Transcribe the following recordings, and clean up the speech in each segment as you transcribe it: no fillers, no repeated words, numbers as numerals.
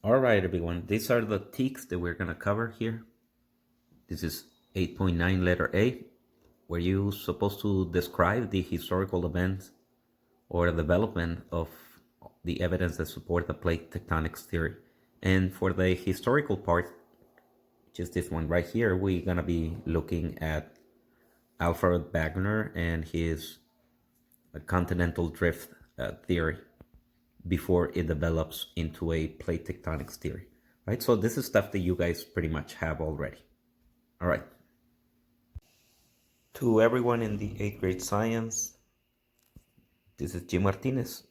All right, everyone. These are the ticks that we're gonna cover here. This is 8.9 letter A, where you're supposed to describe the historical events or development of the evidence that support the plate tectonics theory. And for the historical part, which is this one right here, we're gonna be looking at Alfred Wagner and his continental drift theory before it develops into a plate tectonics theory, right? So this is stuff that you guys pretty much have already. All right. To everyone in the 8th grade science, this is Jim Martinez,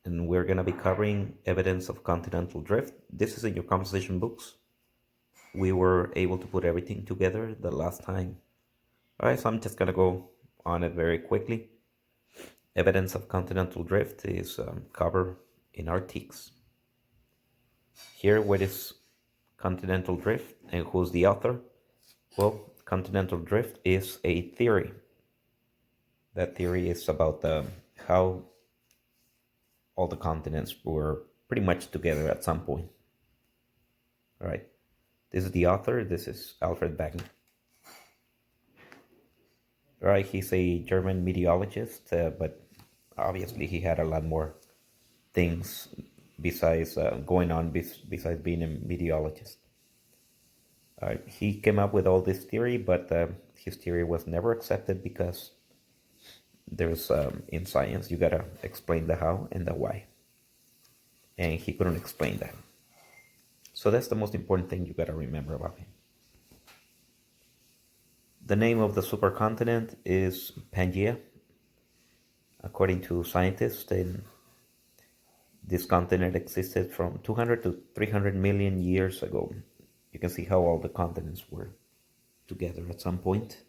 and we're going to be covering evidence of continental drift. This is in your composition books. We were able to put everything together the last time. All right, so I'm just going to go on it very quickly. Evidence of continental drift is covered in our TEEX. Here, what is continental drift and who's the author? Well, continental drift is a theory. That theory is about how all the continents were pretty much together at some point. All right. This is the author. This is Alfred Wagner. All right. He's a German meteorologist, but obviously he had a lot more things besides going on besides being a meteorologist. All right. He came up with all this theory, but his theory was never accepted because there's in science you gotta explain the how and the why, and he couldn't explain that. So that's the most important thing you gotta remember about him. The name of the supercontinent is Pangaea. According to scientists, then this continent existed from 200 to 300 million years ago. You can see how all the continents were together at some point.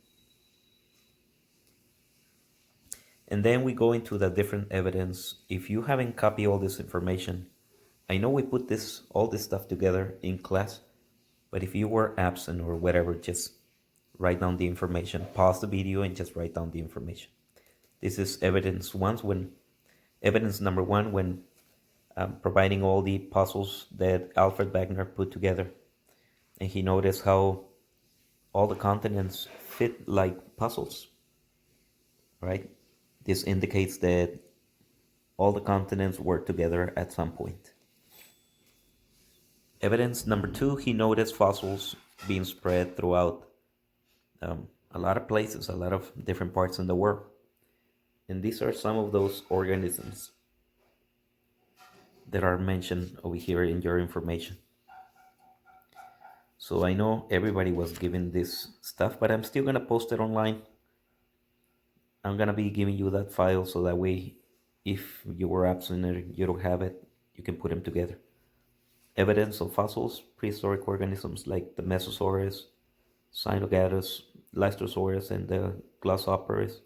And then we go into the different evidence. If you haven't copied all this information, I know we put all this stuff together in class, but if you were absent or whatever, just write down the information. Pause the video and just write down the information. This is evidence number one when providing all the puzzles that Alfred Wagner put together, and he noticed how all the continents fit like puzzles, right? This indicates that all the continents were together at some point. Evidence number two, he noticed fossils being spread throughout a lot of places, a lot of different parts in the world. And these are some of those organisms that are mentioned over here in your information. So I know everybody was given this stuff, but I'm still gonna post it online. I'm gonna be giving you that file so that way, if you were absent or you don't have it, you can put them together. Evidence of fossils, prehistoric organisms like the Mesosaurus, Cynogatus, Lystosaurus, and the Glossoperis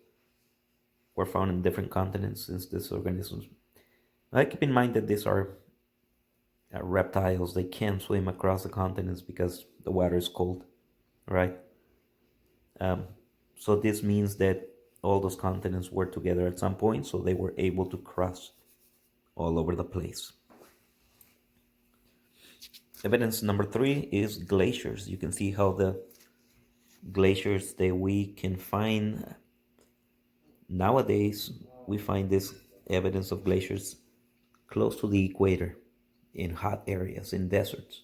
were found in different continents since these organisms. Now, keep in mind that these are reptiles. They can't swim across the continents because the water is cold, right? So this means that all those continents were together at some point, so they were able to cross all over the place. Evidence number three is glaciers. You can see how the glaciers that we can find nowadays, we find this evidence of glaciers close to the equator, in hot areas, in deserts.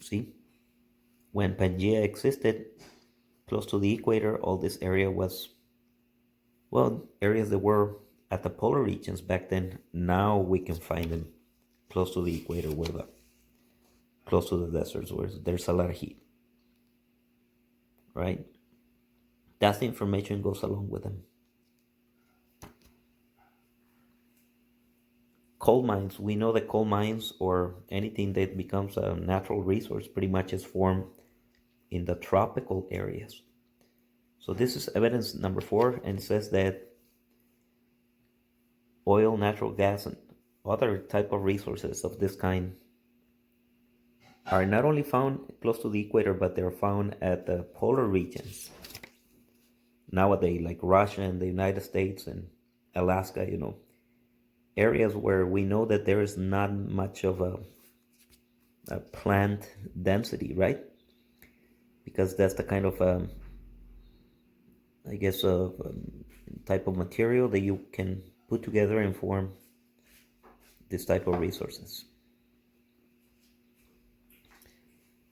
See, when Pangaea existed close to the equator, all this area was, well, areas that were at the polar regions back then. Now we can find them close to the equator, close to the deserts where there's a lot of heat, right? That's the information goes along with them. Coal mines, we know that coal mines or anything that becomes a natural resource pretty much is formed in the tropical areas. So this is evidence number four, and it says that oil, natural gas, and other type of resources of this kind are not only found close to the equator, but they're found at the polar regions nowadays, like Russia and the United States and Alaska, areas where we know that there is not much of a plant density, right? Because that's the kind of I guess type of material that you can put together and form this type of resources.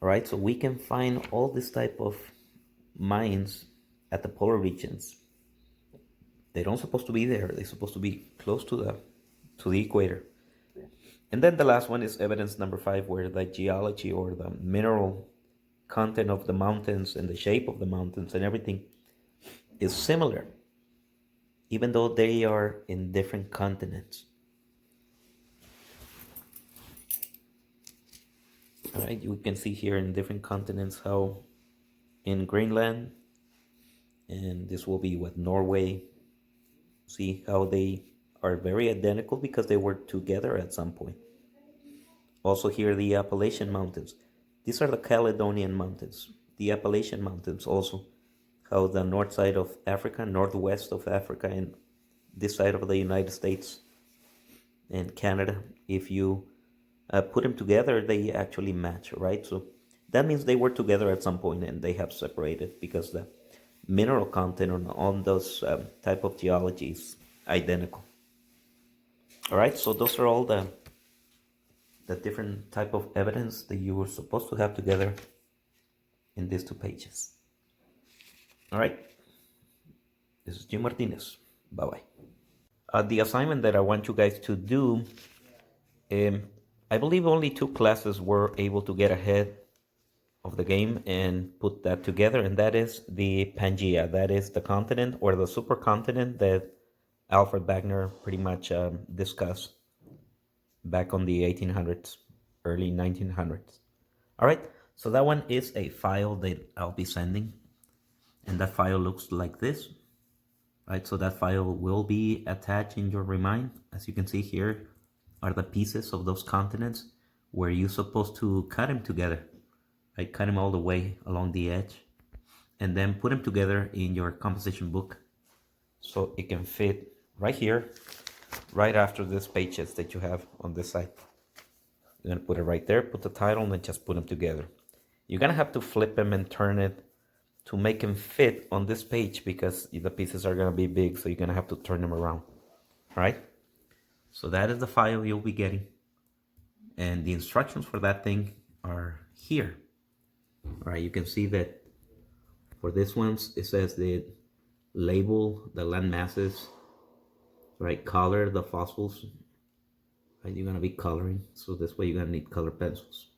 All right, so we can find all this type of mines at the polar regions. They don't supposed to be there. They're supposed to be close to the equator. And then the last one is evidence number 5, where the geology or the mineral content of the mountains and the shape of the mountains and everything is similar, even though they are in different continents. All right, you can see here in different continents how in Greenland, and this will be what Norway, see how they are very identical because they were together at some point. Also here the Appalachian Mountains. These are the Caledonian Mountains. The Appalachian Mountains also, how the north side of Africa, northwest of Africa, and this side of the United States and Canada, if you put them together, they actually match, right? So that means they were together at some point and they have separated because the mineral content on those type of geology is identical. All right, so those are all the different type of evidence that you were supposed to have together in these 2 pages. All right, this is Jim Martinez. Bye-bye. The assignment that I want you guys to do, I believe only 2 classes were able to get ahead of the game and put that together, and that is the Pangea. That is the continent or the supercontinent that Alfred Wagner pretty much discussed back on the 1800s, early 1900s. All right, so that one is a file that I'll be sending, and that file looks like this. Right, so that file will be attached in your Remind. As you can see here are the pieces of those continents where you're supposed to cut them together. Right, cut them all the way along the edge and then put them together in your composition book so it can fit right here, right after these pages that you have on this side. You're gonna put it right there, put the title, and then just put them together. You're gonna have to flip them and turn it to make them fit on this page because the pieces are gonna be big, so you're gonna have to turn them around. All right, so that is the file you'll be getting, and the instructions for that thing are here. All right, you can see that for this ones it says the label the land masses, right? Color the fossils, right? You're gonna be coloring, so this way you're gonna need color pencils.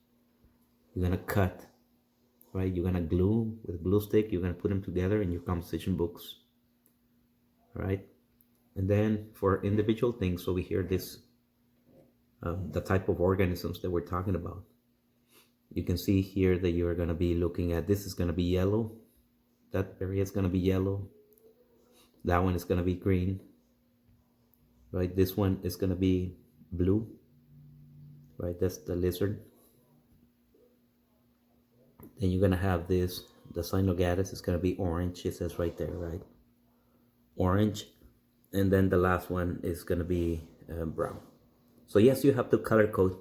You're gonna cut, right? You're gonna glue with glue stick. You're gonna put them together in your composition books. All right, and then for individual things over here, this the type of organisms that we're talking about. You can see here that you're gonna be looking at, this is gonna be yellow. That area is gonna be yellow. That one is gonna be green. Right, this one is gonna be blue. Right, that's the lizard. Then you're gonna have this, the cyanogatus is gonna be orange. It says right there, right? Orange. And then the last one is gonna be brown. So yes, you have to color code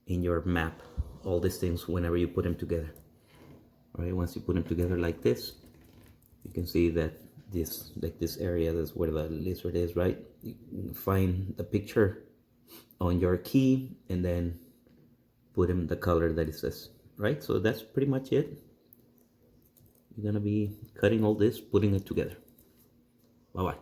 in your map all these things whenever you put them together. All right, once you put them together like this, you can see that this, like this area, that's where the lizard is, right? You can find the picture on your key and then put in the color that it says, right? So that's pretty much it. You're gonna be cutting all this, putting it together. Bye-bye.